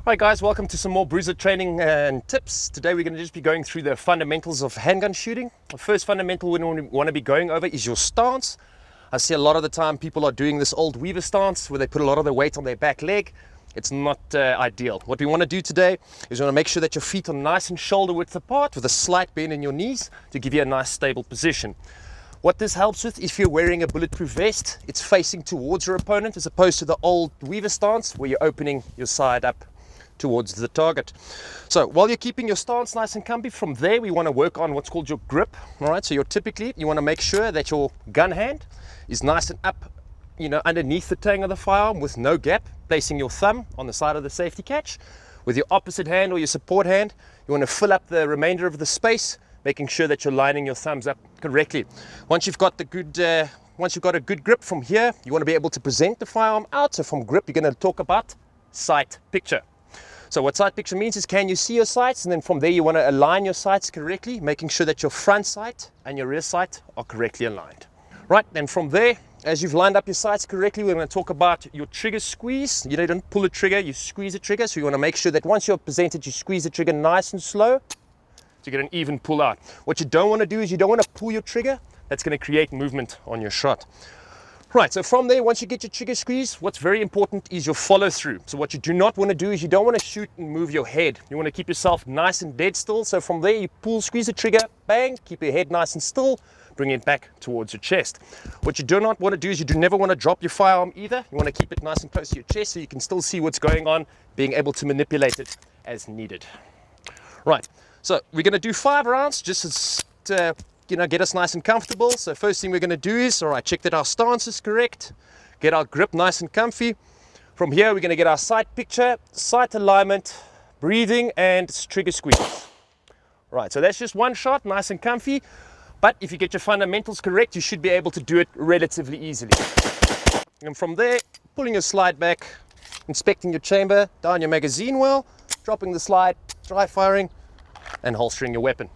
Hi guys, welcome to some more Bruiser training and tips. Today we're going to just be going through the fundamentals of handgun shooting. The first fundamental we want to be going over is your stance. I see a lot of the time people are doing this old Weaver stance where they put a lot of their weight on their back leg. It's not ideal. What we want to do today is we want to make sure that your feet are nice and shoulder width apart with a slight bend in your knees to give you a nice stable position. What this helps with, if you're wearing a bulletproof vest, it's facing towards your opponent as opposed to the old Weaver stance where you're opening your side up towards the target. So while you're keeping your stance nice and comfy, from there we want to work on what's called your grip. All right, so you want to make sure that your gun hand is nice and up, underneath the tang of the firearm with no gap, placing your thumb on the side of the safety catch. With your opposite hand or your support hand, you want to fill up the remainder of the space, making sure that you're lining your thumbs up correctly. Once you've got a good grip from here, you want to be able to present the firearm out. So from grip, you're going to talk about sight picture. So what sight picture means is, can you see your sights? And then from there you want to align your sights correctly, making sure that your front sight and your rear sight are correctly aligned. Right, then from there, as you've lined up your sights correctly, we're going to talk about your trigger squeeze. You don't pull the trigger, you squeeze the trigger. So you want to make sure that once you're presented, you squeeze the trigger nice and slow to get an even pull out. What you don't want to do is you don't want to pull your trigger. That's going to create movement on your shot. Right, so from there, once you get your trigger squeeze, what's very important is your follow through. So what you do not want to do is you don't want to shoot and move your head. You want to keep yourself nice and dead still. So from there, you pull, squeeze the trigger, bang, keep your head nice and still, bring it back towards your chest. What you do not want to do is you do never want to drop your firearm either. You want to keep it nice and close to your chest so you can still see what's going on, being able to manipulate it as needed. Right, so we're going to do 5 rounds just to get us nice and comfortable. So first thing we're going to do is, all right, check that our stance is correct, get our grip nice and comfy. From here, we're going to get our sight picture, sight alignment, breathing, and trigger squeeze. Right, so that's just one shot, nice and comfy. But if you get your fundamentals correct, you should be able to do it relatively easily. And from there, pulling your slide back, inspecting your chamber, down your magazine well, dropping the slide, dry firing, and holstering your weapon.